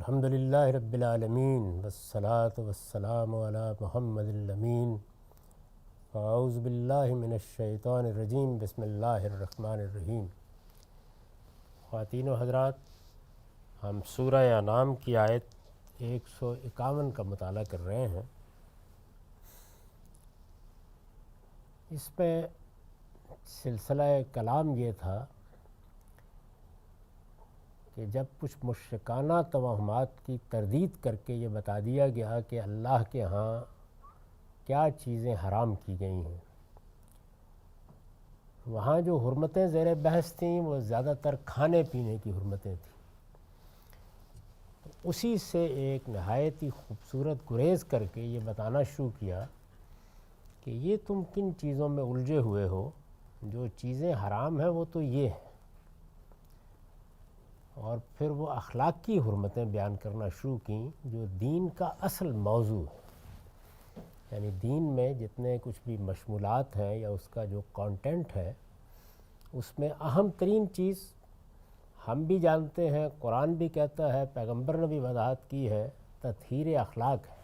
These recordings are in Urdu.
الحمد للہ رب العالمین والصلاة والسلام علی محمد الامین اعوذ باللہ من الشیطان الرجیم بسم اللہ الرحمن الرحیم۔ خواتین و حضرات، ہم سورہ انعام کی آیت 151 کا مطالعہ کر رہے ہیں۔ اس میں سلسلہ کلام یہ تھا کہ جب کچھ مشرکانہ توہمات کی تردید کر کے یہ بتا دیا گیا کہ اللہ کے ہاں کیا چیزیں حرام کی گئی ہیں، وہاں جو حرمتیں زیر بحث تھیں وہ زیادہ تر کھانے پینے کی حرمتیں تھیں۔ اسی سے ایک نہایت ہی خوبصورت گریز کر کے یہ بتانا شروع کیا کہ یہ تم کن چیزوں میں الجھے ہوئے ہو، جو چیزیں حرام ہیں وہ تو یہ ہیں، اور پھر وہ اخلاقی حرمتیں بیان کرنا شروع کیں جو دین کا اصل موضوع ہے۔ یعنی دین میں جتنے کچھ بھی مشمولات ہیں یا اس کا جو کانٹینٹ ہے، اس میں اہم ترین چیز ہم بھی جانتے ہیں، قرآن بھی کہتا ہے، پیغمبر نے بھی وضاحت کی ہے، تطہیر اخلاق ہے۔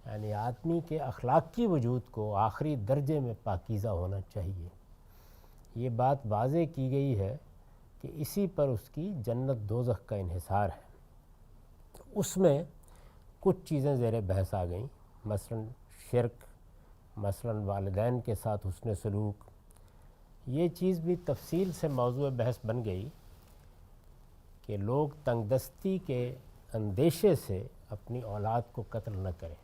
یعنی آدمی کے اخلاقی وجود کو آخری درجے میں پاکیزہ ہونا چاہیے۔ یہ بات واضح کی گئی ہے کہ اسی پر اس کی جنت دوزخ کا انحصار ہے۔ اس میں کچھ چیزیں زیر بحث آ گئیں، مثلا شرک، مثلا والدین کے ساتھ حسن سلوک۔ یہ چیز بھی تفصیل سے موضوع بحث بن گئی کہ لوگ تنگ دستی کے اندیشے سے اپنی اولاد کو قتل نہ کریں۔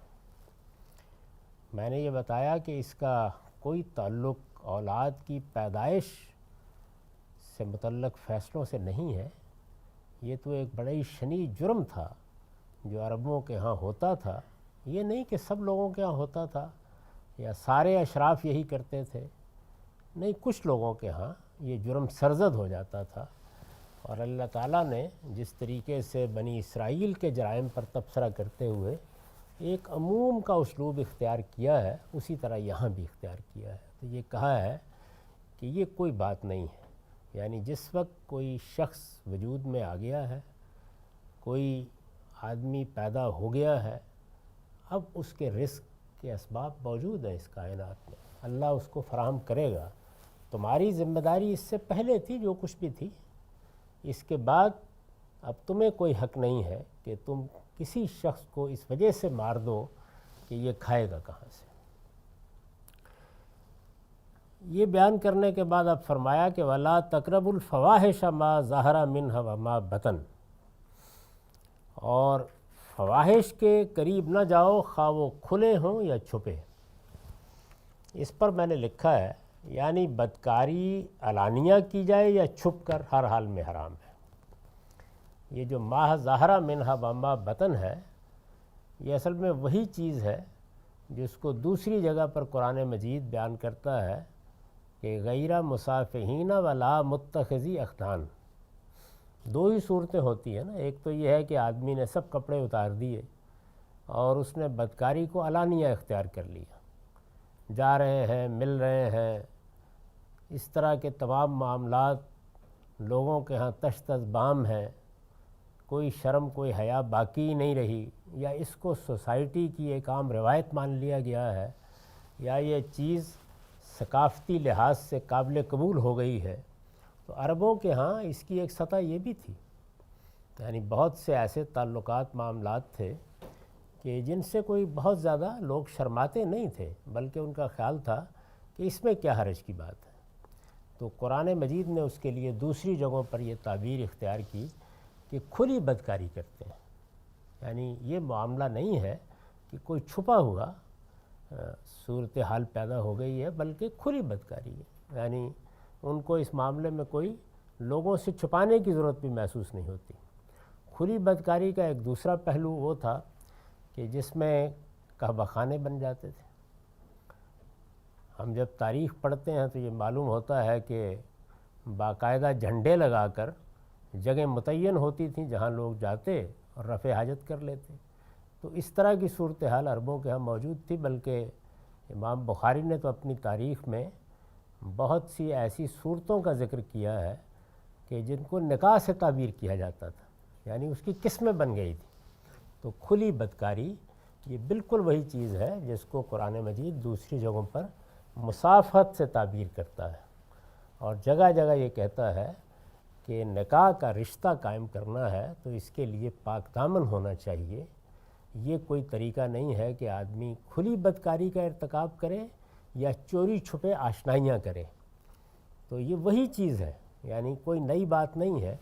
میں نے یہ بتایا کہ اس کا کوئی تعلق اولاد کی پیدائش سے متعلق فیصلوں سے نہیں ہے۔ یہ تو ایک بڑا ہی شنیع جرم تھا جو عربوں کے ہاں ہوتا تھا۔ یہ نہیں کہ سب لوگوں کے ہاں ہوتا تھا یا سارے اشراف یہی کرتے تھے، نہیں، کچھ لوگوں کے ہاں یہ جرم سرزد ہو جاتا تھا، اور اللہ تعالیٰ نے جس طریقے سے بنی اسرائیل کے جرائم پر تبصرہ کرتے ہوئے ایک عموم کا اسلوب اختیار کیا ہے، اسی طرح یہاں بھی اختیار کیا ہے۔ تو یہ کہا ہے کہ یہ کوئی بات نہیں ہے۔ یعنی جس وقت کوئی شخص وجود میں آ گیا ہے، کوئی آدمی پیدا ہو گیا ہے، اب اس کے رزق کے اسباب موجود ہیں اس کائنات میں، اللہ اس کو فراہم کرے گا۔ تمہاری ذمہ داری اس سے پہلے تھی جو کچھ بھی تھی، اس کے بعد اب تمہیں کوئی حق نہیں ہے کہ تم کسی شخص کو اس وجہ سے مار دو کہ یہ کھائے گا کہاں سے۔ یہ بیان کرنے کے بعد اب فرمایا کہ وَلَا تَقْرَبُوا الْفَوَاحِشَ مَا ظَهَرَ مِنْهَا وَمَا بَطَنَ، اور فواحش کے قریب نہ جاؤ، خواہ وہ کھلے ہوں یا چھپے۔ اس پر میں نے لکھا ہے یعنی بدکاری علانیہ کی جائے یا چھپ کر، ہر حال میں حرام ہے۔ یہ جو ما ظَهَرَ مِنْهَا وَمَا بَطَنَ ہے، یہ اصل میں وہی چیز ہے جس کو دوسری جگہ پر قرآن مجید بیان کرتا ہے کہ غیر مصافحین ولا متخذی اخدان۔ دو ہی صورتیں ہوتی ہیں نا، ایک تو یہ ہے کہ آدمی نے سب کپڑے اتار دیے اور اس نے بدکاری کو علانیہ اختیار کر لیا، جا رہے ہیں، مل رہے ہیں، اس طرح کے تمام معاملات لوگوں کے ہاں تش تش بام ہیں، کوئی شرم کوئی حیا باقی نہیں رہی، یا اس کو سوسائٹی کی ایک عام روایت مان لیا گیا ہے، یا یہ چیز ثقافتی لحاظ سے قابل قبول ہو گئی ہے۔ تو عربوں کے ہاں اس کی ایک سطح یہ بھی تھی، یعنی بہت سے ایسے تعلقات معاملات تھے کہ جن سے کوئی بہت زیادہ لوگ شرماتے نہیں تھے، بلکہ ان کا خیال تھا کہ اس میں کیا حرج کی بات ہے۔ تو قرآن مجید نے اس کے لیے دوسری جگہوں پر یہ تعبیر اختیار کی کہ کھلی بدکاری کرتے ہیں۔ یعنی یہ معاملہ نہیں ہے کہ کوئی چھپا ہوا صورتحال پیدا ہو گئی ہے، بلکہ کھلی بدکاری ہے۔ یعنی ان کو اس معاملے میں کوئی لوگوں سے چھپانے کی ضرورت بھی محسوس نہیں ہوتی۔ کھلی بدکاری کا ایک دوسرا پہلو وہ تھا کہ جس میں کعبہ خانے بن جاتے تھے۔ ہم جب تاریخ پڑھتے ہیں تو یہ معلوم ہوتا ہے کہ باقاعدہ جھنڈے لگا کر جگہ متعین ہوتی تھیں جہاں لوگ جاتے اور رفع حاجت کر لیتے۔ تو اس طرح کی صورتحال عربوں کے ہاں موجود تھی، بلکہ امام بخاری نے تو اپنی تاریخ میں بہت سی ایسی صورتوں کا ذکر کیا ہے کہ جن کو نکاح سے تعبیر کیا جاتا تھا۔ یعنی اس کی قسمیں بن گئی تھی۔ تو کھلی بدکاری یہ بالکل وہی چیز ہے جس کو قرآن مجید دوسری جگہوں پر مصافحت سے تعبیر کرتا ہے، اور جگہ جگہ یہ کہتا ہے کہ نکاح کا رشتہ قائم کرنا ہے تو اس کے لیے پاک دامن ہونا چاہیے۔ یہ کوئی طریقہ نہیں ہے کہ آدمی کھلی بدکاری کا ارتکاب کرے یا چوری چھپے آشنائیاں کرے۔ تو یہ وہی چیز ہے، یعنی کوئی نئی بات نہیں ہے۔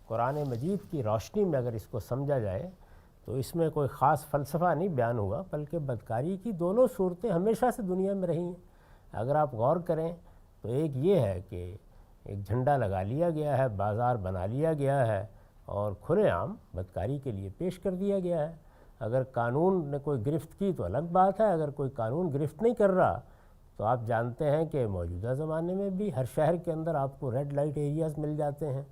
قرآن مجید کی روشنی میں اگر اس کو سمجھا جائے تو اس میں کوئی خاص فلسفہ نہیں بیان ہوا، بلکہ بدکاری کی دونوں صورتیں ہمیشہ سے دنیا میں رہی ہیں۔ اگر آپ غور کریں تو ایک یہ ہے کہ ایک جھنڈا لگا لیا گیا ہے، بازار بنا لیا گیا ہے اور کھلے عام بدکاری کے لیے پیش کر دیا گیا ہے۔ اگر قانون نے کوئی گرفت کی تو الگ بات ہے، اگر کوئی قانون گرفت نہیں کر رہا تو آپ جانتے ہیں کہ موجودہ زمانے میں بھی ہر شہر کے اندر آپ کو ریڈ لائٹ ایریاز مل جاتے ہیں۔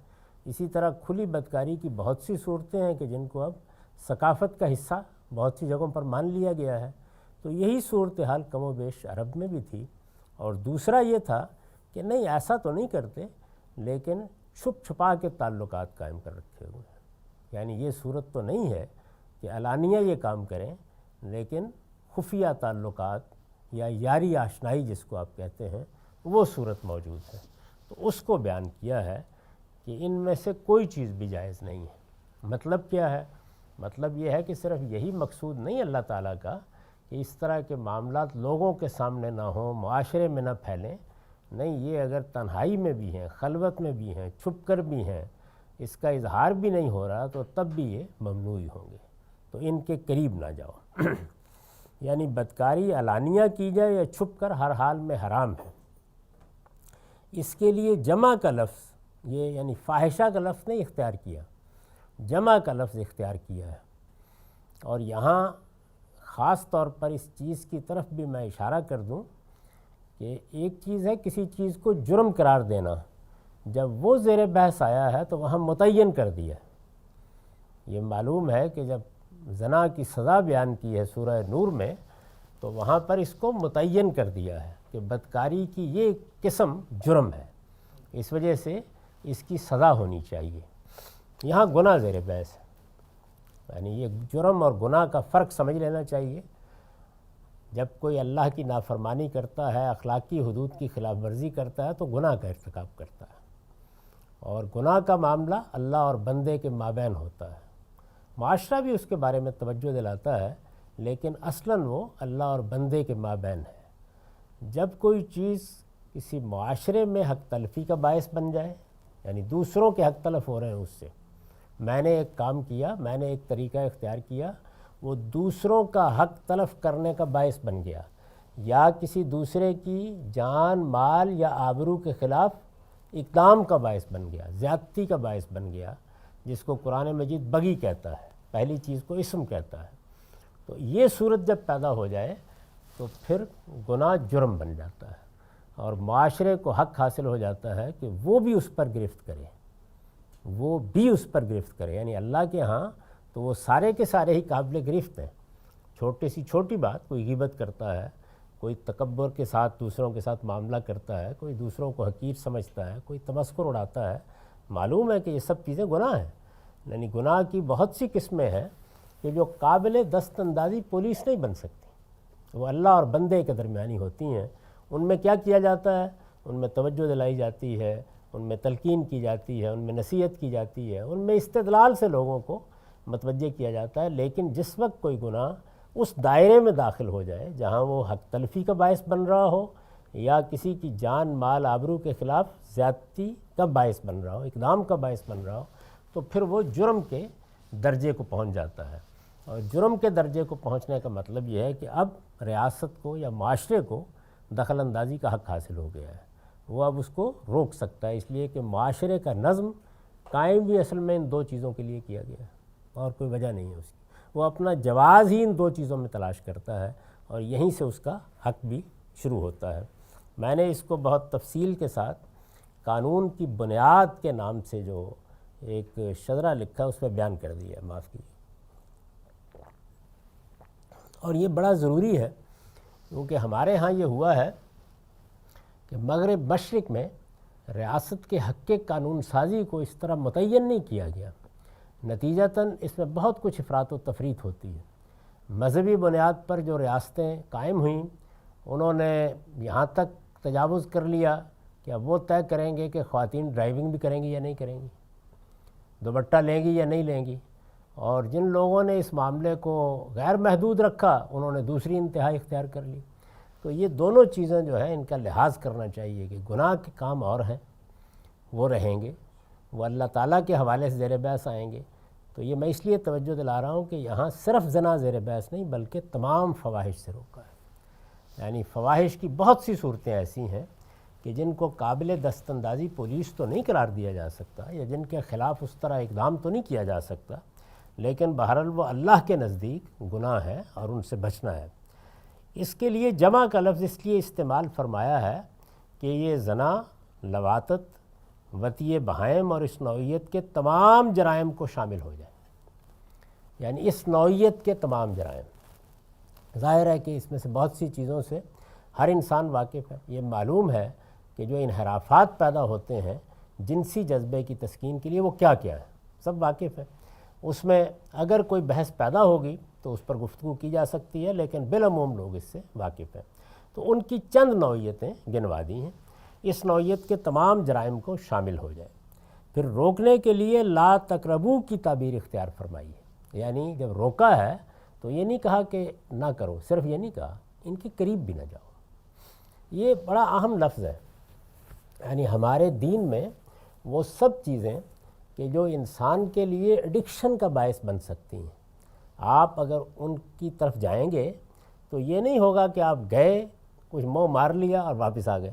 اسی طرح کھلی بدکاری کی بہت سی صورتیں ہیں کہ جن کو اب ثقافت کا حصہ بہت سی جگہوں پر مان لیا گیا ہے۔ تو یہی صورتحال کم و بیش عرب میں بھی تھی۔ اور دوسرا یہ تھا کہ نہیں، ایسا تو نہیں کرتے لیکن چھپ چھپا کے تعلقات قائم کر رکھے ہوئے ہیں، یعنی یہ صورت تو نہیں ہے کہ علانیہ یہ کام کریں، لیکن خفیہ تعلقات یا یاری آشنائی جس کو آپ کہتے ہیں وہ صورت موجود ہے۔ تو اس کو بیان کیا ہے کہ ان میں سے کوئی چیز بھی جائز نہیں ہے۔ مطلب کیا ہے؟ مطلب یہ ہے کہ صرف یہی مقصود نہیں اللہ تعالیٰ کا کہ اس طرح کے معاملات لوگوں کے سامنے نہ ہوں، معاشرے میں نہ پھیلیں، نہیں، یہ اگر تنہائی میں بھی ہیں، خلوت میں بھی ہیں، چھپ کر بھی ہیں، اس کا اظہار بھی نہیں ہو رہا تو تب بھی یہ ممنوع ہوں گے، تو ان کے قریب نہ جاؤ۔ یعنی بدکاری علانیہ کی جائے یا چھپ کر، ہر حال میں حرام ہے۔ اس کے لیے جمع کا لفظ، یہ یعنی فاحشہ کا لفظ نہیں اختیار کیا، جمع کا لفظ اختیار کیا ہے۔ اور یہاں خاص طور پر اس چیز کی طرف بھی میں اشارہ کر دوں کہ ایک چیز ہے کسی چیز کو جرم قرار دینا، جب وہ زیر بحث آیا ہے تو وہاں متعین کر دیا ہے۔ یہ معلوم ہے کہ جب زنا کی سزا بیان کی ہے سورہ نور میں تو وہاں پر اس کو متعین کر دیا ہے کہ بدکاری کی یہ قسم جرم ہے، اس وجہ سے اس کی سزا ہونی چاہیے۔ یہاں گناہ زیر بحث ہے، یعنی یہ جرم اور گناہ کا فرق سمجھ لینا چاہیے۔ جب کوئی اللہ کی نافرمانی کرتا ہے، اخلاقی حدود کی خلاف ورزی کرتا ہے تو گناہ کا ارتکاب کرتا ہے، اور گناہ کا معاملہ اللہ اور بندے کے مابین ہوتا ہے۔ معاشرہ بھی اس کے بارے میں توجہ دلاتا ہے، لیکن اصلاً وہ اللہ اور بندے کے مابین ہے۔ جب کوئی چیز کسی معاشرے میں حق تلفی کا باعث بن جائے، یعنی دوسروں کے حق تلف ہو رہے ہیں اس سے، میں نے ایک کام کیا، میں نے ایک طریقہ اختیار کیا، وہ دوسروں کا حق تلف کرنے کا باعث بن گیا، یا کسی دوسرے کی جان، مال یا آبرو کے خلاف اقدام کا باعث بن گیا، زیادتی کا باعث بن گیا، جس کو قرآن مجید بغی کہتا ہے، پہلی چیز کو اسم کہتا ہے۔ تو یہ صورت جب پیدا ہو جائے تو پھر گناہ جرم بن جاتا ہے، اور معاشرے کو حق حاصل ہو جاتا ہے کہ وہ بھی اس پر گرفت کرے، وہ بھی اس پر گرفت کرے۔ یعنی اللہ کے ہاں تو وہ سارے کے سارے ہی قابل گرفت ہیں۔ چھوٹی سی چھوٹی بات، کوئی غیبت کرتا ہے، کوئی تکبر کے ساتھ دوسروں کے ساتھ معاملہ کرتا ہے، کوئی دوسروں کو حقیر سمجھتا ہے، کوئی تمسخر اڑاتا ہے، معلوم ہے کہ یہ سب چیزیں گناہ ہیں۔ یعنی گناہ کی بہت سی قسمیں ہیں کہ جو قابل دست اندازی پولیس نہیں بن سکتی، وہ اللہ اور بندے کے درمیانی ہوتی ہیں۔ ان میں کیا کیا جاتا ہے؟ ان میں توجہ دلائی جاتی ہے، ان میں تلقین کی جاتی ہے، ان میں نصیحت کی جاتی ہے، ان میں استدلال سے لوگوں کو متوجہ کیا جاتا ہے۔ لیکن جس وقت کوئی گناہ اس دائرے میں داخل ہو جائے جہاں وہ حق تلفی کا باعث بن رہا ہو، یا کسی کی جان، مال، آبرو کے خلاف زیادتی کا باعث بن رہا ہو، اقدام کا باعث بن رہا ہو، تو پھر وہ جرم کے درجے کو پہنچ جاتا ہے۔ اور جرم کے درجے کو پہنچنے کا مطلب یہ ہے کہ اب ریاست کو یا معاشرے کو دخل اندازی کا حق حاصل ہو گیا ہے، وہ اب اس کو روک سکتا ہے، اس لیے کہ معاشرے کا نظم قائم بھی اصل میں ان دو چیزوں کے لیے کیا گیا ہے، اور کوئی وجہ نہیں ہے اس کی۔ وہ اپنا جواز ہی ان دو چیزوں میں تلاش کرتا ہے، اور یہیں سے اس کا حق بھی شروع ہوتا ہے۔ میں نے اس کو بہت تفصیل کے ساتھ قانون کی بنیاد کے نام سے جو ایک شجرہ لکھا اس میں بیان کر دیا ہے، معاف کیجیے۔ اور یہ بڑا ضروری ہے کیونکہ ہمارے ہاں یہ ہوا ہے کہ مغرب مشرق میں ریاست کے حق کے قانون سازی کو اس طرح متعین نہیں کیا گیا، نتیجتاً اس میں بہت کچھ افراط و تفریط ہوتی ہے۔ مذہبی بنیاد پر جو ریاستیں قائم ہوئیں انہوں نے یہاں تک تجاوز کر لیا کہ اب وہ طے کریں گے کہ خواتین ڈرائیونگ بھی کریں گی یا نہیں کریں گی، دوپٹہ لیں گی یا نہیں لیں گی، اور جن لوگوں نے اس معاملے کو غیر محدود رکھا انہوں نے دوسری انتہا اختیار کر لی۔ تو یہ دونوں چیزیں جو ہیں ان کا لحاظ کرنا چاہیے کہ گناہ کے کام اور ہیں وہ رہیں گے، وہ اللہ تعالیٰ کے حوالے سے زیر بحث آئیں گے۔ تو یہ میں اس لیے توجہ دلا رہا ہوں کہ یہاں صرف زنا زیر بحث نہیں بلکہ تمام فواحش سے روکا ہے، یعنی فواحش کی بہت سی صورتیں ایسی ہیں کہ جن کو قابل دست اندازی پولیس تو نہیں قرار دیا جا سکتا یا جن کے خلاف اس طرح اقدام تو نہیں کیا جا سکتا، لیکن بہرحال وہ اللہ کے نزدیک گناہ ہے اور ان سے بچنا ہے۔ اس کے لیے جمع کا لفظ اس لیے استعمال فرمایا ہے کہ یہ زنا، لواطت، وطئ بہائم اور اس نوعیت کے تمام جرائم کو شامل ہو جائے، یعنی اس نوعیت کے تمام جرائم۔ ظاہر ہے کہ اس میں سے بہت سی چیزوں سے ہر انسان واقف ہے، یہ معلوم ہے کہ جو انحرافات پیدا ہوتے ہیں جنسی جذبے کی تسکین کے لیے وہ کیا کیا ہے، سب واقف ہیں۔ اس میں اگر کوئی بحث پیدا ہوگی تو اس پر گفتگو کی جا سکتی ہے، لیکن بالعموم لوگ اس سے واقف ہیں۔ تو ان کی چند نوعیتیں گنوا دی ہیں، اس نوعیت کے تمام جرائم کو شامل ہو جائے۔ پھر روکنے کے لیے لا تقربو کی تعبیر اختیار فرمائی ہے، یعنی جب روکا ہے تو یہ نہیں کہا کہ نہ کرو، صرف یہ نہیں کہا ان کے قریب بھی نہ جاؤ۔ یہ بڑا اہم لفظ ہے، یعنی ہمارے دین میں وہ سب چیزیں کہ جو انسان کے لیے ایڈکشن کا باعث بن سکتی ہیں، آپ اگر ان کی طرف جائیں گے تو یہ نہیں ہوگا کہ آپ گئے کچھ منہ مار لیا اور واپس آ گئے،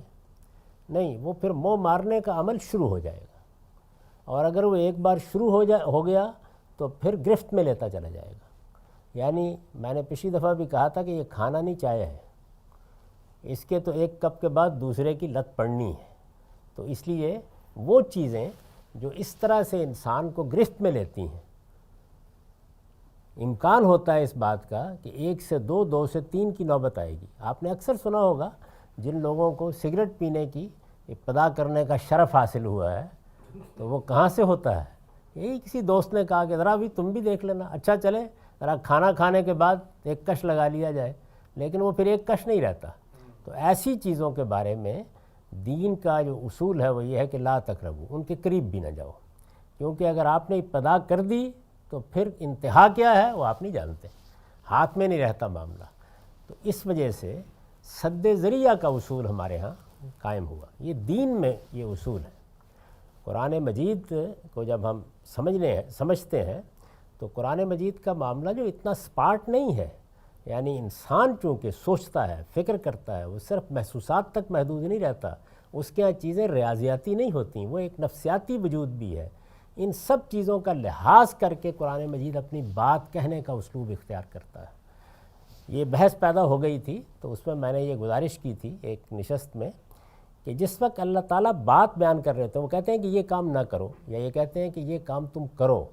نہیں، وہ پھر منہ مارنے کا عمل شروع ہو جائے گا، اور اگر وہ ایک بار شروع ہو گیا تو پھر گرفت میں لیتا چلا جائے گا۔ یعنی میں نے پچھلی دفعہ بھی کہا تھا کہ یہ کھانا نہیں چائے ہے، اس کے تو ایک کپ کے بعد دوسرے کی لت پڑنی ہے۔ تو اس لیے وہ چیزیں جو اس طرح سے انسان کو گرفت میں لیتی ہیں، امکان ہوتا ہے اس بات کا کہ 1 سے 2، 2 سے 3 کی نوبت آئے گی۔ آپ نے اکثر سنا ہوگا جن لوگوں کو سگریٹ پینے کی ابتدا کرنے کا شرف حاصل ہوا ہے تو وہ کہاں سے ہوتا ہے؟ یہی کسی دوست نے کہا کہ ذرا بھی تم بھی دیکھ لینا، اچھا چلے ذرا کھانا کھانے کے بعد ایک کش لگا لیا جائے، لیکن وہ پھر ایک کش نہیں رہتا۔ تو ایسی چیزوں کے بارے میں دین کا جو اصول ہے وہ یہ ہے کہ لا تقربو، ان کے قریب بھی نہ جاؤ، کیونکہ اگر آپ نے ابتدا کر دی تو پھر انتہا کیا ہے وہ آپ نہیں جانتے، ہاتھ میں نہیں رہتا معاملہ۔ تو اس وجہ سے سد ذریعہ کا اصول ہمارے ہاں قائم ہوا، یہ دین میں یہ اصول ہے۔ قرآن مجید کو جب ہم سمجھتے ہیں تو قرآن مجید کا معاملہ جو اتنا سپاٹ نہیں ہے، یعنی انسان چونکہ سوچتا ہے، فکر کرتا ہے، وہ صرف محسوسات تک محدود نہیں رہتا، اس کے ہاں چیزیں ریاضیاتی نہیں ہوتیں، وہ ایک نفسیاتی وجود بھی ہے۔ ان سب چیزوں کا لحاظ کر کے قرآن مجید اپنی بات کہنے کا اسلوب اختیار کرتا ہے۔ یہ بحث پیدا ہو گئی تھی تو اس میں میں نے یہ گزارش کی تھی ایک نشست میں کہ جس وقت اللہ تعالیٰ بات بیان کر رہے تھے، وہ کہتے ہیں کہ یہ کام نہ کرو، یا یہ کہتے ہیں کہ یہ کام تم کرو،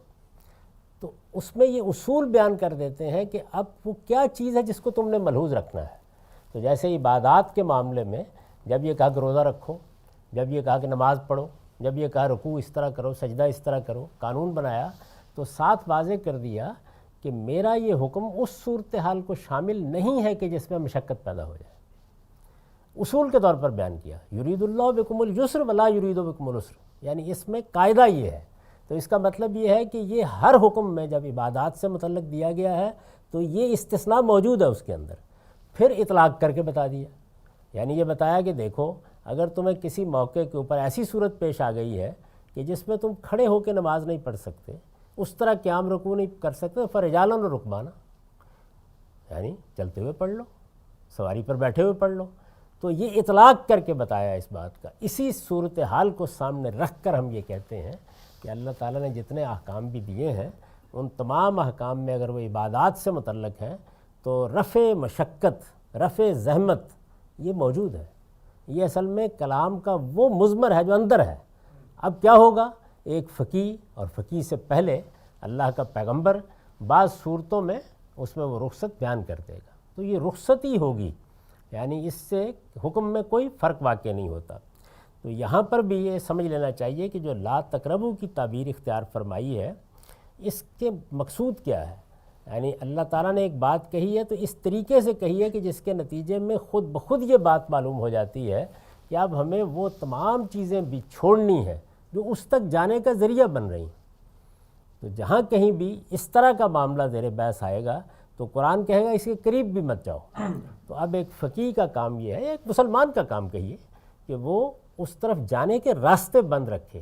تو اس میں یہ اصول بیان کر دیتے ہیں کہ اب وہ کیا چیز ہے جس کو تم نے ملحوظ رکھنا ہے۔ تو جیسے عبادات کے معاملے میں جب یہ کہا کہ روزہ رکھو، جب یہ کہا کہ نماز پڑھو، جب یہ کہا رکوع اس طرح کرو، سجدہ اس طرح کرو، قانون بنایا، تو ساتھ واضح کر دیا کہ میرا یہ حکم اس صورتحال کو شامل نہیں ہے کہ جس میں مشقت پیدا ہو جائے۔ اصول کے طور پر بیان کیا، یرید اللہ بکم اليسر ولا یرید بکم العسر، یعنی اس میں قاعدہ یہ ہے۔ تو اس کا مطلب یہ ہے کہ یہ ہر حکم میں جب عبادات سے متعلق دیا گیا ہے تو یہ استثناء موجود ہے اس کے اندر، پھر اطلاق کر کے بتا دیا، یعنی یہ بتایا کہ دیکھو اگر تمہیں کسی موقع کے اوپر ایسی صورت پیش آ گئی ہے کہ جس میں تم کھڑے ہو کے نماز نہیں پڑھ سکتے، اس طرح قیام رکوع نہیں کر سکتے، فرجالا و رکبانا، یعنی چلتے ہوئے پڑھ لو، سواری پر بیٹھے ہوئے پڑھ لو۔ تو یہ اطلاق کر کے بتایا اس بات کا۔ اسی صورتحال کو سامنے رکھ کر ہم یہ کہتے ہیں کہ اللہ تعالیٰ نے جتنے احکام بھی دیے ہیں ان تمام احکام میں اگر وہ عبادات سے متعلق ہیں تو رفع مشقت، رفع زحمت یہ موجود ہے۔ یہ اصل میں کلام کا وہ مضمر ہے جو اندر ہے۔ اب کیا ہوگا، ایک فقیہ اور فقیہ سے پہلے اللہ کا پیغمبر بعض صورتوں میں اس میں وہ رخصت بیان کر دے گا، تو یہ رخصت ہی ہوگی، یعنی اس سے حکم میں کوئی فرق واقع نہیں ہوتا۔ تو یہاں پر بھی یہ سمجھ لینا چاہیے کہ جو لا تقربو کی تعبیر اختیار فرمائی ہے، اس کے مقصود کیا ہے؟ یعنی اللہ تعالیٰ نے ایک بات کہی ہے تو اس طریقے سے کہی ہے کہ جس کے نتیجے میں خود بخود یہ بات معلوم ہو جاتی ہے کہ اب ہمیں وہ تمام چیزیں بھی چھوڑنی ہیں جو اس تک جانے کا ذریعہ بن رہی ہیں۔ تو جہاں کہیں بھی اس طرح کا معاملہ زیر بحث آئے گا تو قرآن کہے گا اس کے قریب بھی مت جاؤ۔ تو اب ایک فقیہ کا کام یہ ہے، ایک مسلمان کا کام کہیے، کہ وہ اس طرف جانے کے راستے بند رکھے،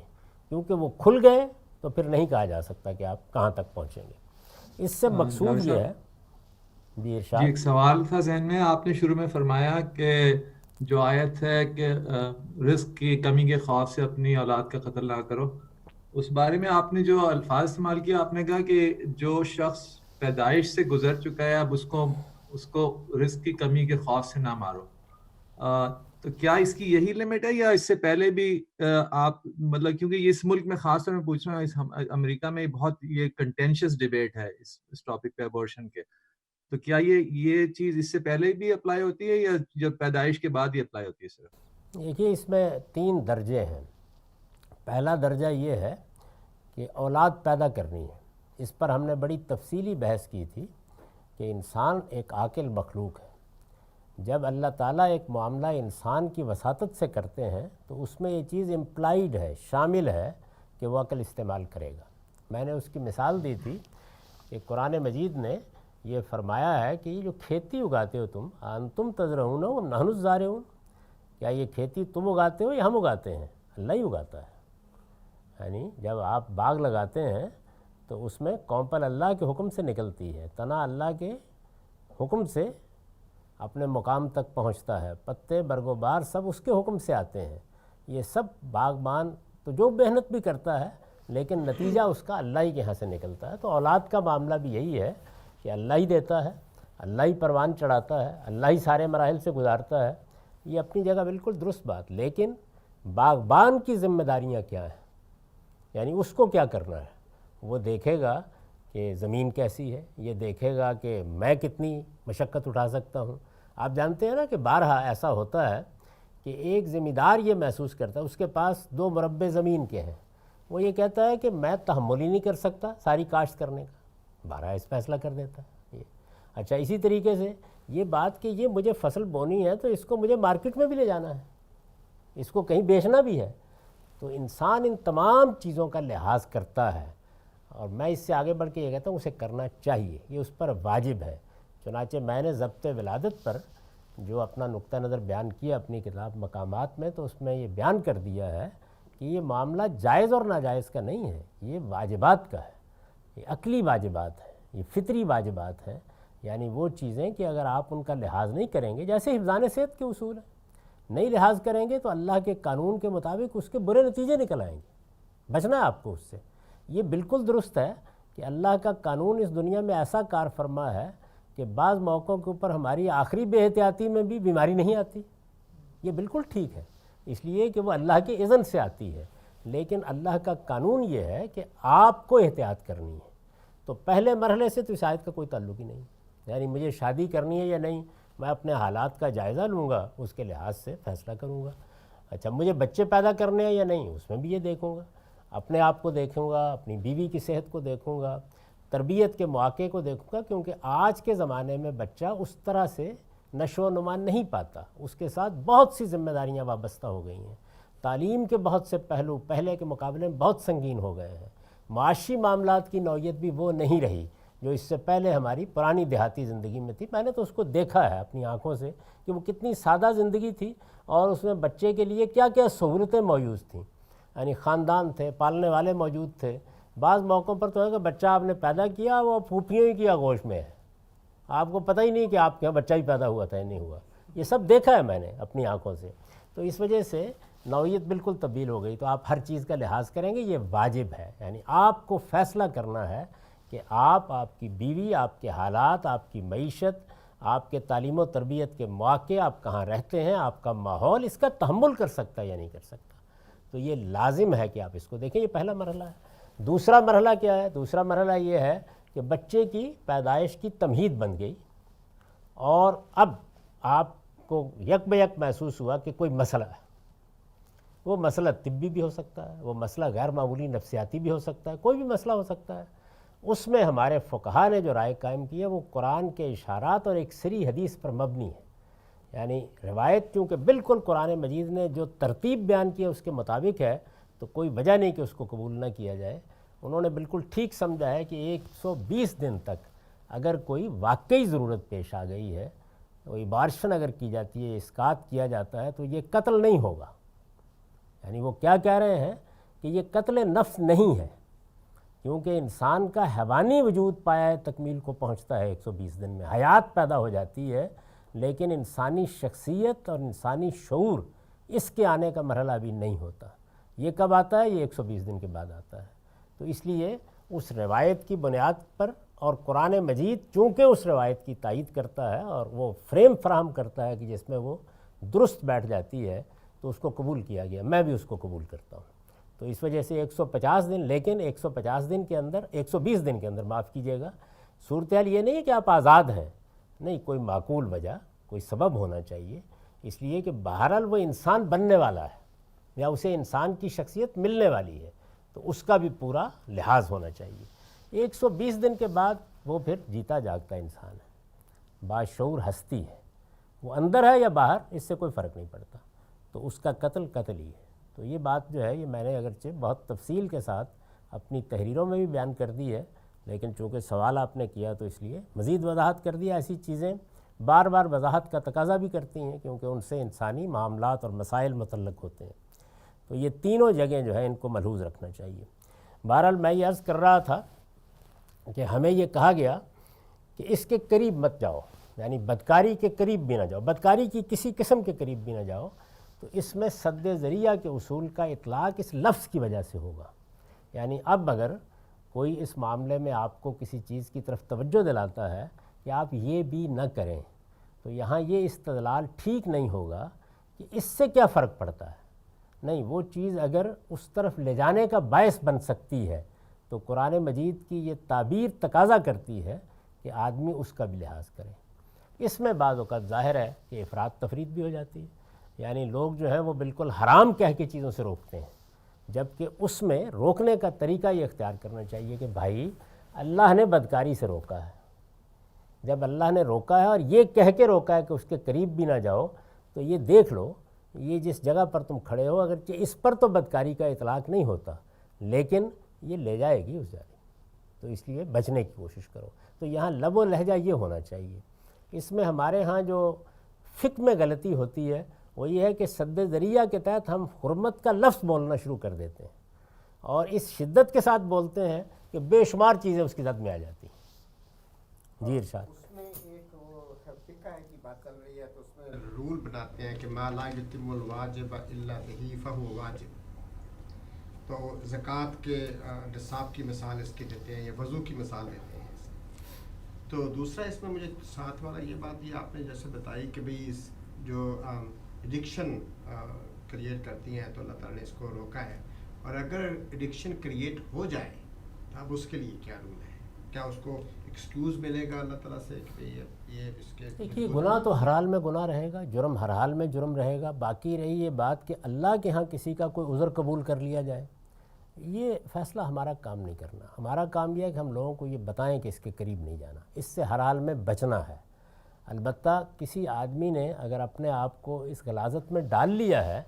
کیونکہ وہ کھل گئے تو پھر نہیں کہا جا سکتا کہ آپ کہاں تک پہنچیں گے۔ اس سے مقصود یہ ہے جی ارشاد۔ ایک سوال تھا ذہن میں، آپ نے شروع میں فرمایا کہ جو آیت ہے کہ رزق کی کمی کے خوف سے اپنی اولاد کا قتل نہ کرو، اس بارے میں آپ نے جو الفاظ استعمال کیا، آپ نے کہا کہ جو شخص پیدائش سے گزر چکا ہے اب اس کو رزق کی کمی کے خوف سے نہ مارو، تو کیا اس کی یہی لمٹ ہے یا اس سے پہلے بھی آپ مطلب، کیونکہ اس ملک میں خاص طور میں پوچھ رہا ہوں، امریکہ میں بہت یہ کنٹینشس ڈیبیٹ ہے اس ٹاپک پہ ابورشن کے، تو کیا یہ چیز اس سے پہلے بھی اپلائی ہوتی ہے یا جب پیدائش کے بعد ہی اپلائی ہوتی ہے صرف؟ دیکھیے اس میں 3 درجے ہیں۔ پہلا درجہ یہ ہے کہ اولاد پیدا کرنی ہے۔ اس پر ہم نے بڑی تفصیلی بحث کی تھی کہ انسان ایک عاقل مخلوق ہے۔ جب اللہ تعالیٰ ایک معاملہ انسان کی وساطت سے کرتے ہیں تو اس میں یہ چیز امپلائیڈ ہے، شامل ہے کہ وہ عقل استعمال کرے گا۔ میں نے اس کی مثال دی تھی کہ قرآن مجید نے یہ فرمایا ہے کہ یہ جو کھیتی اگاتے ہو تم، انتم تزرعون و نحن الزارعون، کیا یہ کھیتی تم اگاتے ہو یا ہم اگاتے ہیں؟ اللہ ہی اگاتا ہے۔ یعنی جب آپ باغ لگاتے ہیں تو اس میں کونپل اللہ کے حکم سے نکلتی ہے، تنا اللہ کے حکم سے اپنے مقام تک پہنچتا ہے، پتے برگ و بار سب اس کے حکم سے آتے ہیں۔ یہ سب باغبان تو جو محنت بھی کرتا ہے لیکن نتیجہ اس کا اللہ ہی کے ہاں سے نکلتا ہے۔ تو اولاد کا معاملہ بھی یہی ہے کہ اللہ ہی دیتا ہے، اللہ ہی پروان چڑھاتا ہے، اللہ ہی سارے مراحل سے گزارتا ہے۔ یہ اپنی جگہ بالکل درست بات، لیکن باغبان کی ذمہ داریاں کیا ہیں؟ یعنی اس کو کیا کرنا ہے؟ وہ دیکھے گا کہ زمین کیسی ہے، یہ دیکھے گا کہ میں کتنی مشقت اٹھا سکتا ہوں۔ آپ جانتے ہیں نا کہ بارہا ایسا ہوتا ہے کہ ایک زمیندار یہ محسوس کرتا ہے، اس کے پاس 2 مربع زمین کے ہیں، وہ یہ کہتا ہے کہ میں تحمل ہی نہیں کر سکتا ساری کاشت کرنے کا، بارہا اس فیصلہ کر دیتا ہے۔ اچھا اسی طریقے سے یہ بات کہ یہ مجھے فصل بونی ہے تو اس کو مجھے مارکیٹ میں بھی لے جانا ہے، اس کو کہیں بیچنا بھی ہے۔ تو انسان ان تمام چیزوں کا لحاظ کرتا ہے، اور میں اس سے آگے بڑھ کے یہ کہتا ہوں اسے کرنا چاہیے، یہ اس پر واجب ہے۔ چنانچہ میں نے ضبط ولادت پر جو اپنا نقطہ نظر بیان کیا اپنی کتاب مقامات میں، تو اس میں یہ بیان کر دیا ہے کہ یہ معاملہ جائز اور ناجائز کا نہیں ہے، یہ واجبات کا ہے، یہ عقلی واجبات ہے، یہ فطری واجبات ہیں۔ یعنی وہ چیزیں کہ اگر آپ ان کا لحاظ نہیں کریں گے، جیسے حفظان صحت کے اصول ہیں، نہیں لحاظ کریں گے تو اللہ کے قانون کے مطابق اس کے برے نتیجے نکل آئیں گے، بچنا ہے آپ کو اس سے۔ یہ بالکل درست ہے کہ اللہ کا قانون اس دنیا میں ایسا کار فرما ہے کہ بعض موقعوں کے اوپر ہماری آخری بے احتیاطی میں بھی بیماری نہیں آتی، یہ بالکل ٹھیک ہے، اس لیے کہ وہ اللہ کے اذن سے آتی ہے۔ لیکن اللہ کا قانون یہ ہے کہ آپ کو احتیاط کرنی ہے۔ تو پہلے مرحلے سے تو اس آیت کا کوئی تعلق ہی نہیں، یعنی مجھے شادی کرنی ہے یا نہیں، میں اپنے حالات کا جائزہ لوں گا، اس کے لحاظ سے فیصلہ کروں گا۔ اچھا مجھے بچے پیدا کرنے ہیں یا نہیں، اس میں بھی یہ دیکھوں گا، اپنے آپ کو دیکھوں گا، اپنی بیوی کی صحت کو دیکھوں گا، تربیت کے مواقع کو دیکھوں گا، کیونکہ آج کے زمانے میں بچہ اس طرح سے نشو و نما نہیں پاتا، اس کے ساتھ بہت سی ذمہ داریاں وابستہ ہو گئی ہیں، تعلیم کے بہت سے پہلو پہلے کے مقابلے میں بہت سنگین ہو گئے ہیں، معاشی معاملات کی نوعیت بھی وہ نہیں رہی جو اس سے پہلے ہماری پرانی دیہاتی زندگی میں تھی۔ میں نے تو اس کو دیکھا ہے اپنی آنکھوں سے کہ وہ کتنی سادہ زندگی تھی، اور اس میں بچے کے لیے کیا کیا سہولتیں موجود تھیں، یعنی خاندان تھے، پالنے والے موجود تھے۔ بعض موقعوں پر تو ہے کہ بچہ آپ نے پیدا کیا وہ پھوپھیوں ہی کی آغوش میں ہے، آپ کو پتہ ہی نہیں کہ آپ کے یہاں بچہ ہی پیدا ہوا تھا یا نہیں ہوا، یہ سب دیکھا ہے میں نے اپنی آنکھوں سے۔ تو اس وجہ سے نوعیت بالکل تبدیل ہو گئی۔ تو آپ ہر چیز کا لحاظ کریں گے، یہ واجب ہے، یعنی آپ کو فیصلہ کرنا ہے کہ آپ کی بیوی، آپ کے حالات، آپ کی معیشت، آپ کے تعلیم و تربیت کے مواقع، آپ کہاں رہتے ہیں، آپ کا ماحول اس کا تحمل کر سکتا ہے یا نہیں کر سکتا۔ تو یہ لازم ہے کہ آپ اس کو دیکھیں، یہ پہلا مرحلہ ہے۔ دوسرا مرحلہ کیا ہے؟ دوسرا مرحلہ یہ ہے کہ بچے کی پیدائش کی تمہید بن گئی، اور اب آپ کو یک بہ یک محسوس ہوا کہ کوئی مسئلہ ہے۔ وہ مسئلہ طبی بھی ہو سکتا ہے، وہ مسئلہ غیر معمولی نفسیاتی بھی ہو سکتا ہے، کوئی بھی مسئلہ ہو سکتا ہے، اس میں ہمارے فقہا نے جو رائے قائم کی ہے وہ قرآن کے اشارات اور ایک صریح حدیث پر مبنی ہے. یعنی روایت چونکہ بالکل قرآن مجید نے جو ترتیب بیان کی ہے اس کے مطابق ہے تو کوئی وجہ نہیں کہ اس کو قبول نہ کیا جائے. انہوں نے بالکل ٹھیک سمجھا ہے کہ 120 دن تک اگر کوئی واقعی ضرورت پیش آ گئی ہے، کوئی بارشن اگر کی جاتی ہے، اسقاط کیا جاتا ہے، تو یہ قتل نہیں ہوگا. یعنی وہ کیا کہہ رہے ہیں کہ یہ قتل نفس نہیں ہے، کیونکہ انسان کا حیوانی وجود پایا تکمیل کو پہنچتا ہے 120 دن میں، حیات پیدا ہو جاتی ہے، لیکن انسانی شخصیت اور انسانی شعور اس کے آنے کا مرحلہ ابھی نہیں ہوتا. یہ کب آتا ہے؟ یہ 120 دن کے بعد آتا ہے. تو اس لیے اس روایت کی بنیاد پر اور قرآن مجید چونکہ اس روایت کی تائید کرتا ہے اور وہ فریم فراہم کرتا ہے کہ جس میں وہ درست بیٹھ جاتی ہے، تو اس کو قبول کیا گیا. میں بھی اس کو قبول کرتا ہوں. تو اس وجہ سے 150 دن، لیکن 150 دن کے اندر، 120 دن کے اندر معاف کیجیے گا، صورتحال یہ نہیں ہے کہ آپ آزاد ہیں، نہیں، کوئی معقول وجہ، کوئی سبب ہونا چاہیے. اس لیے کہ بہرحال وہ انسان بننے والا ہے یا اسے انسان کی شخصیت ملنے والی ہے، تو اس کا بھی پورا لحاظ ہونا چاہیے. 120 دن کے بعد وہ پھر جیتا جاگتا انسان ہے، باشعور ہستی ہے، وہ اندر ہے یا باہر اس سے کوئی فرق نہیں پڑتا. تو اس کا قتل قتل ہی ہے. تو یہ بات جو ہے یہ میں نے اگرچہ بہت تفصیل کے ساتھ اپنی تحریروں میں بھی بیان کر دی ہے، لیکن چونکہ سوال آپ نے کیا تو اس لیے مزید وضاحت کر دیا. ایسی چیزیں بار بار وضاحت کا تقاضا بھی کرتی ہیں کیونکہ ان سے انسانی معاملات اور مسائل متعلق ہوتے ہیں. تو یہ تینوں جگہیں جو ہے ان کو ملحوظ رکھنا چاہیے. بہرحال میں یہ عرض کر رہا تھا کہ ہمیں یہ کہا گیا کہ اس کے قریب مت جاؤ، یعنی بدکاری کے قریب بھی نہ جاؤ، بدکاری کی کسی قسم کے قریب بھی نہ جاؤ. تو اس میں سد ذریعہ کے اصول کا اطلاق اس لفظ کی وجہ سے ہوگا. یعنی اب اگر کوئی اس معاملے میں آپ کو کسی چیز کی طرف توجہ دلاتا ہے کہ آپ یہ بھی نہ کریں، تو یہاں یہ استدلال ٹھیک نہیں ہوگا کہ اس سے کیا فرق پڑتا ہے. نہیں، وہ چیز اگر اس طرف لے جانے کا باعث بن سکتی ہے تو قرآن مجید کی یہ تعبیر تقاضا کرتی ہے کہ آدمی اس کا بھی لحاظ کرے. اس میں بعض اوقات ظاہر ہے کہ افراط تفریط بھی ہو جاتی ہے. یعنی لوگ جو ہیں وہ بالکل حرام کہہ کے چیزوں سے روکتے ہیں، جبکہ اس میں روکنے کا طریقہ یہ اختیار کرنا چاہیے کہ بھائی اللہ نے بدکاری سے روکا ہے. جب اللہ نے روکا ہے اور یہ کہہ کے روکا ہے کہ اس کے قریب بھی نہ جاؤ، تو یہ دیکھ لو یہ جس جگہ پر تم کھڑے ہو، اگرچہ اس پر تو بدکاری کا اطلاق نہیں ہوتا لیکن یہ لے جائے گی اس جگہ، تو اس لیے بچنے کی کوشش کرو. تو یہاں لب و لہجہ یہ ہونا چاہیے. اس میں ہمارے ہاں جو فقہ میں غلطی ہوتی ہے وہ یہ ہے کہ سد ذریعہ کے تحت ہم حرمت کا لفظ بولنا شروع کر دیتے ہیں اور اس شدت کے ساتھ بولتے ہیں کہ بے شمار چیزیں اس کی زد میں آ جاتی ہیں. جی ارشاد. اس میں ایک وہ فقہ کی بات چل رہی ہے تو اس میں رول بناتے ہیں کہ ما لا یتم الواجب الا بہ فہو واجب. تو زکوٰۃ کے نصاب کی مثال اس کی دیتے ہیں یا وضو کی مثال دیتے ہیں. تو دوسرا اس میں مجھے ساتھ والا یہ بات یہ آپ نے جیسے بتائی کہ بھئی جو ایڈکشن کریٹ کرتی ہیں تو اللہ تعالیٰ نے اس کو روکا ہے، اور اگر ایڈکشن کریٹ ہو جائے تو اب اس کے لیے کیا رول ہے؟ کیا اس کو ایکسکیوز ملے گا اللہ تعالیٰ سے کہ یہ اس کے دیکھیے گناہ تو ہر حال میں گناہ رہے گا، جرم ہر حال میں جرم رہے گا. باقی رہی یہ بات کہ اللہ کے ہاں کسی کا کوئی عذر قبول کر لیا جائے، یہ فیصلہ ہمارا کام نہیں کرنا. ہمارا کام یہ ہے کہ ہم لوگوں کو یہ بتائیں کہ اس کے قریب نہیں جانا، اس سے ہر حال میں بچنا ہے. البتہ کسی آدمی نے اگر اپنے آپ کو اس غلاظت میں ڈال لیا ہے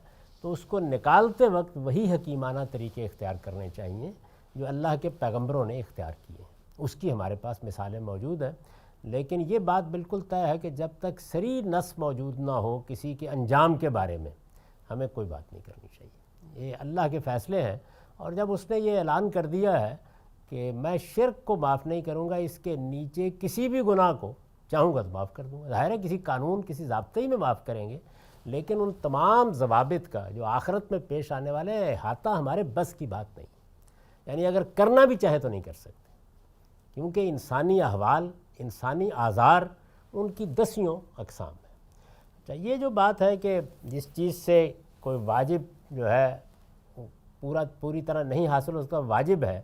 تو اس کو نکالتے وقت وہی حکیمانہ طریقے اختیار کرنے چاہیے جو اللہ کے پیغمبروں نے اختیار کیے. اس کی ہمارے پاس مثالیں موجود ہیں، لیکن یہ بات بالکل طے ہے کہ جب تک صریح نص موجود نہ ہو کسی کے انجام کے بارے میں ہمیں کوئی بات نہیں کرنی چاہیے. یہ اللہ کے فیصلے ہیں، اور جب اس نے یہ اعلان کر دیا ہے کہ میں شرک کو معاف نہیں کروں گا، اس کے نیچے کسی بھی گناہ کو چاہوں گا تو معاف کر دوں گا. ظاہر ہے کسی قانون کسی ضابطے ہی میں معاف کریں گے، لیکن ان تمام ضوابط کا جو آخرت میں پیش آنے والے ہیں احاطہ ہمارے بس کی بات نہیں. یعنی اگر کرنا بھی چاہیں تو نہیں کر سکتے، کیونکہ انسانی احوال، انسانی آزار، ان کی دسیوں اقسام ہیں. اچھا، یہ جو بات ہے کہ جس چیز سے کوئی واجب جو ہے پوری طرح نہیں حاصل اس کا واجب ہے،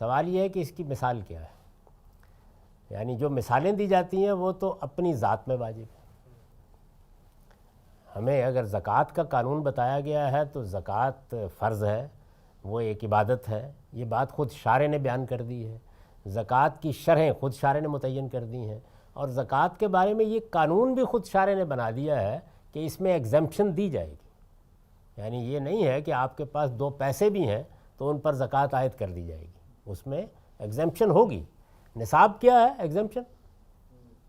سوال یہ ہے کہ اس کی مثال کیا ہے. یعنی جو مثالیں دی جاتی ہیں وہ تو اپنی ذات میں واجب ہے. ہمیں اگر زکوٰۃ کا قانون بتایا گیا ہے تو زکوٰۃ فرض ہے، وہ ایک عبادت ہے، یہ بات خود شارع نے بیان کر دی ہے. زکوٰۃ کی شرحیں خود شارع نے متعین کر دی ہیں، اور زکوٰۃ کے بارے میں یہ قانون بھی خود شارع نے بنا دیا ہے کہ اس میں ایگزمپشن دی جائے گی، یعنی یہ نہیں ہے کہ آپ کے پاس 2 پیسے بھی ہیں تو ان پر زکوٰۃ عائد کر دی جائے گی، اس میں ایگزمپشن ہوگی۔ نصاب کیا ہے؟ ایگزمپشن،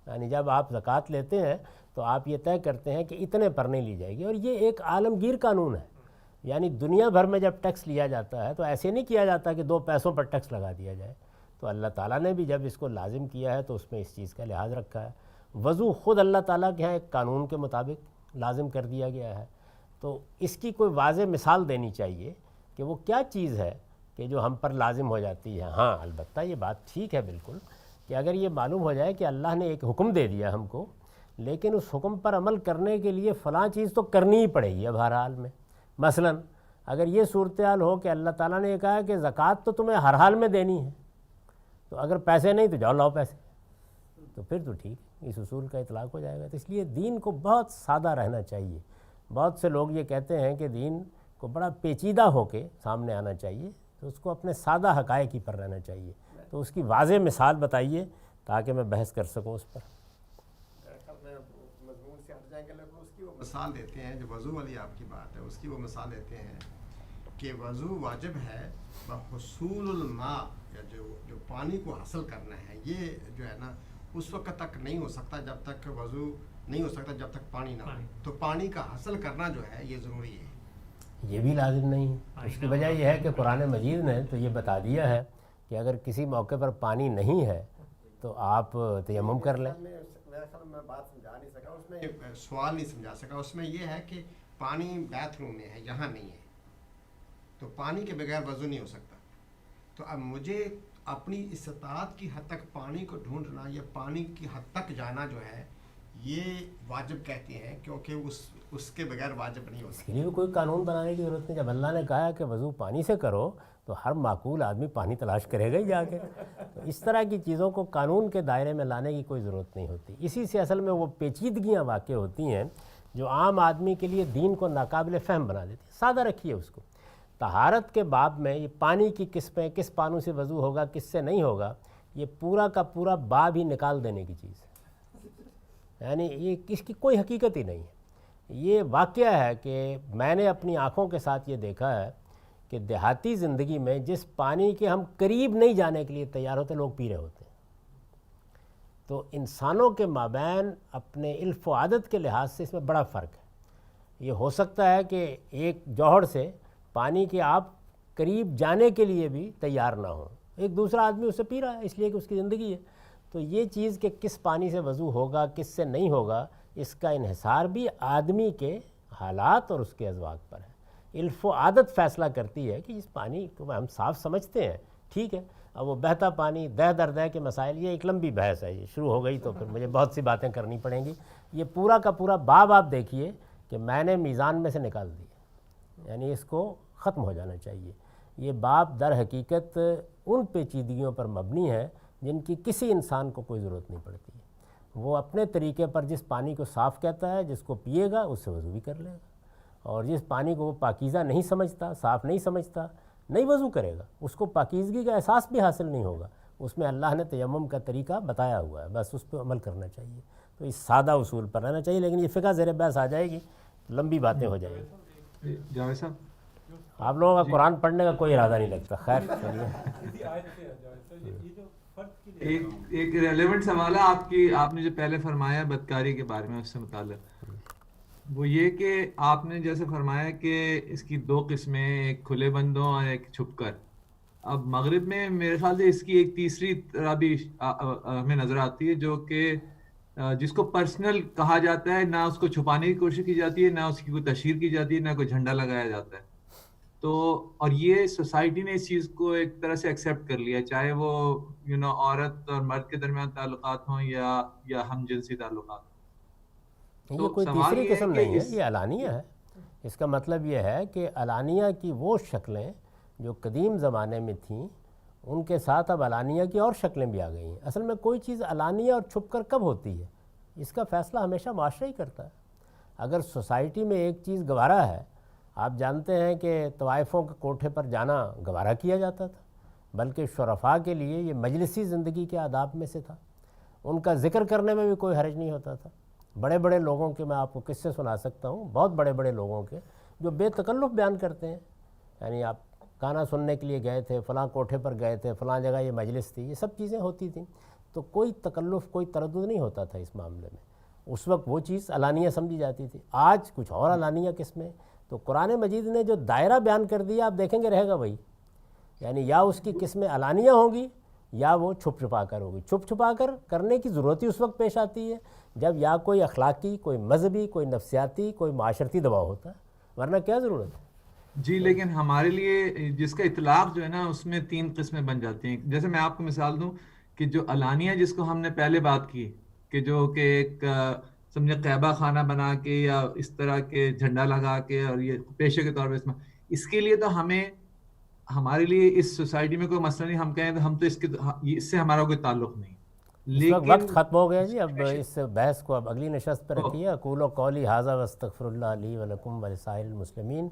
یعنی جب آپ زکوٰۃ لیتے ہیں تو آپ یہ طے کرتے ہیں کہ اتنے پر نہیں لی جائے گی، اور یہ ایک عالمگیر قانون ہے، یعنی دنیا بھر میں جب ٹیکس لیا جاتا ہے تو ایسے نہیں کیا جاتا کہ 2 پیسوں پر ٹیکس لگا دیا جائے، تو اللہ تعالیٰ نے بھی جب اس کو لازم کیا ہے تو اس میں اس چیز کا لحاظ رکھا ہے۔ وضو خود اللہ تعالیٰ کے ہاں ایک قانون کے مطابق لازم کر دیا گیا ہے، تو اس کی کوئی واضح مثال دینی چاہیے کہ وہ کیا چیز ہے کہ جو ہم پر لازم ہو جاتی ہے۔ ہاں البتہ یہ بات ٹھیک ہے بالکل کہ اگر یہ معلوم ہو جائے کہ اللہ نے ایک حکم دے دیا ہم کو، لیکن اس حکم پر عمل کرنے کے لیے فلاں چیز تو کرنی ہی پڑے گی اب ہر حال میں۔ مثلا اگر یہ صورتحال ہو کہ اللہ تعالیٰ نے یہ کہا کہ زکوٰۃ تو تمہیں ہر حال میں دینی ہے، تو اگر پیسے نہیں تو جاؤ لاؤ پیسے، تو پھر تو ٹھیک ہے، اس اصول کا اطلاق ہو جائے گا۔ تو اس لیے دین کو بہت سادہ رہنا چاہیے۔ بہت سے لوگ یہ کہتے ہیں کہ دین کو بڑا پیچیدہ ہو کے سامنے آنا چاہیے، تو اس کو اپنے سادہ حقائق ہی پر رہنا چاہیے۔ تو اس کی واضح مثال بتائیے تاکہ میں بحث کر سکوں اس پر۔ مضمون سے ہٹ جائیں گے لیکن اس کی وہ مثال دیتے ہیں، جو وضو والی آپ کی بات ہے اس کی وہ مثال دیتے ہیں کہ وضو واجب ہے بحصول الماء، یا جو پانی کو حاصل کرنا ہے، یہ جو ہے نا اس وقت تک نہیں ہو سکتا جب تک وضو نہیں ہو سکتا جب تک پانی نہ ہو، تو پانی کا حاصل کرنا جو ہے یہ ضروری ہے۔ یہ بھی لازم نہیں ہے، اس کی وجہ یہ ہے کہ قرآن مجید نے تو یہ بتا دیا ہے کہ اگر کسی موقع پر پانی نہیں ہے تو آپ تیمم کر لیں۔ میں بات سمجھا نہیں سکا، اس میں سوال نہیں سمجھا سکا، اس میں یہ ہے کہ پانی بیت روم میں ہے، یہاں نہیں ہے، تو پانی کے بغیر وضو نہیں ہو سکتا۔ تو اب مجھے اپنی استطاعت کی حد تک پانی کو ڈھونڈنا یا پانی کی حد تک جانا جو ہے یہ واجب کہتے ہیں، کیونکہ اس کے بغیر واجب نہیں ہو اس سکتا۔ کے لیے کوئی قانون بنانے کی ضرورت نہیں۔ جب اللہ نے کہا کہ وضو پانی سے کرو تو ہر معقول آدمی پانی تلاش کرے گا ہی جا کے۔ تو اس طرح کی چیزوں کو قانون کے دائرے میں لانے کی کوئی ضرورت نہیں ہوتی۔ اسی سے اصل میں وہ پیچیدگیاں واقع ہوتی ہیں جو عام آدمی کے لیے دین کو ناقابل فہم بنا دیتی ہیں۔ سادہ رکھیے اس کو۔ طہارت کے باب میں یہ پانی کی قسمیں، کس پانی سے وضو ہوگا کس سے نہیں ہوگا، یہ پورا کا پورا باب ہی نکال دینے کی چیز ہے، یعنی یہ اس کی کوئی حقیقت ہی نہیں ہے۔ یہ واقعہ ہے کہ میں نے اپنی آنکھوں کے ساتھ یہ دیکھا ہے کہ دیہاتی زندگی میں جس پانی کے ہم قریب نہیں جانے کے لیے تیار ہوتے لوگ پی رہے ہوتے ہیں۔ تو انسانوں کے مابین اپنے علف و عادت کے لحاظ سے اس میں بڑا فرق ہے۔ یہ ہو سکتا ہے کہ ایک جوہر سے پانی کے آپ قریب جانے کے لیے بھی تیار نہ ہوں، ایک دوسرا آدمی اسے پی رہا ہے اس لیے کہ اس کی زندگی ہے۔ تو یہ چیز کہ کس پانی سے وضو ہوگا کس سے نہیں ہوگا، اس کا انحصار بھی آدمی کے حالات اور اس کے اذواق پر ہے۔ علف و عادت فیصلہ کرتی ہے کہ اس پانی کو ہم صاف سمجھتے ہیں، ٹھیک ہے، اب وہ بہتا پانی، دہ در دہ کے مسائل، یہ ایک لمبی بحث ہے، یہ شروع ہو گئی تو پھر مجھے بہت سی باتیں کرنی پڑیں گی۔ یہ پورا کا پورا باب آپ دیکھیے کہ میں نے میزان میں سے نکال دیا، یعنی اس کو ختم ہو جانا چاہیے۔ یہ باب در حقیقت ان پیچیدگیوں پر مبنی ہے جن کی کسی انسان کو کوئی ضرورت نہیں پڑتی ہے۔ وہ اپنے طریقے پر جس پانی کو صاف کہتا ہے، جس کو پیے گا اس سے وضو بھی کر لے گا، اور جس پانی کو وہ پاکیزہ نہیں سمجھتا، صاف نہیں سمجھتا، نہیں وضو کرے گا، اس کو پاکیزگی کا احساس بھی حاصل نہیں ہوگا۔ اس میں اللہ نے تیمم کا طریقہ بتایا ہوا ہے، بس اس پہ عمل کرنا چاہیے۔ تو اس سادہ اصول پر رہنا چاہیے، لیکن یہ فقہ زیر بحث آ جائے گی، لمبی باتیں ہو جائیں گی۔ جاوید صاحب، آپ لوگوں کا قرآن پڑھنے کا کوئی ارادہ نہیں لگتا، خیر چلیے۔ ایک ریلیونٹ سوال ہے آپ نے جو پہلے فرمایا بدکاری کے بارے میں، اس سے متعلق وہ یہ کہ آپ نے جیسے فرمایا کہ اس کی 2 قسمیں، ایک کھلے بندوں اور ایک چھپ کر۔ اب مغرب میں میرے خیال سے اس کی ایک تیسری طرح بھی ہمیں نظر آتی ہے، جو کہ جس کو پرسنل کہا جاتا ہے، نہ اس کو چھپانے کی کوشش کی جاتی ہے، نہ اس کی کوئی تشہیر کی جاتی ہے، نہ کوئی جھنڈا لگایا جاتا ہے۔ تو اور یہ سوسائٹی نے اس چیز کو ایک طرح سے ایکسیپٹ کر لیا، چاہے وہ عورت اور مرد کے درمیان تعلقات ہوں یا ہم جنسی تعلقات ہوں۔ یہ کوئی تیسری قسم نہیں ہے، یہ علانیہ ہے۔ اس کا مطلب یہ ہے کہ علانیہ کی وہ شکلیں جو قدیم زمانے میں تھیں، ان کے ساتھ اب علانیہ کی اور شکلیں بھی آ گئی ہیں۔ اصل میں کوئی چیز علانیہ اور چھپ کر کب ہوتی ہے، اس کا فیصلہ ہمیشہ معاشرہ ہی کرتا ہے۔ اگر سوسائٹی میں ایک چیز گوارا ہے، آپ جانتے ہیں کہ طوائفوں کے کوٹھے پر جانا گوارا کیا جاتا تھا، بلکہ شرفاء کے لیے یہ مجلسی زندگی کے آداب میں سے تھا. ان کا ذکر کرنے میں بھی کوئی حرج نہیں ہوتا تھا. بڑے بڑے لوگوں کے میں آپ کو قصے سنا سکتا ہوں, بہت بڑے بڑے لوگوں کے جو بے تکلف بیان کرتے ہیں. یعنی آپ گانا سننے کے لیے گئے تھے, فلاں کوٹھے پر گئے تھے, فلاں جگہ یہ مجلس تھی, یہ سب چیزیں ہوتی تھیں. تو کوئی تکلف, کوئی تردد نہیں ہوتا تھا اس معاملے میں. اس وقت وہ چیز علانیہ سمجھی جاتی تھی. آج کچھ اور علانیہ قسمیں. تو قرآن مجید نے جو دائرہ بیان کر دیا, آپ دیکھیں گے رہے گا وہی. یعنی یا اس کی قسمیں علانیہ ہوں گی یا وہ چھپ چھپا کر ہوگی. چھپ چھپا کر کرنے کی ضرورت ہی اس وقت پیش آتی ہے جب یا کوئی اخلاقی, کوئی مذہبی, کوئی نفسیاتی, کوئی معاشرتی دباؤ ہوتا ہے, ورنہ کیا ضرورت ہے. جی لیکن ہمارے لیے جس کا اطلاق جو ہے نا اس میں 3 قسمیں بن جاتی ہیں. جیسے میں آپ کو مثال دوں کہ جو علانیہ جس کو ہم نے پہلے بات کی کہ جو کہ ایک سمجھے قیبہ خانہ بنا کے یا اس طرح کے جھنڈا لگا کے اور یہ پیشے کے طور پہ اس کے لیے تو ہمارے لیے اس سوسائٹی میں کوئی مسئلہ نہیں. ہم کہیں تو ہم تو اس سے ہمارا کوئی تعلق نہیں. اس وقت وقت ختم ہو گیا جی. اب اس بحث کو اب اگلی نشست پہ رکھیے. اقول قولی ھذا واستغفر اللہ لی ولکم ولسائر المسلمین.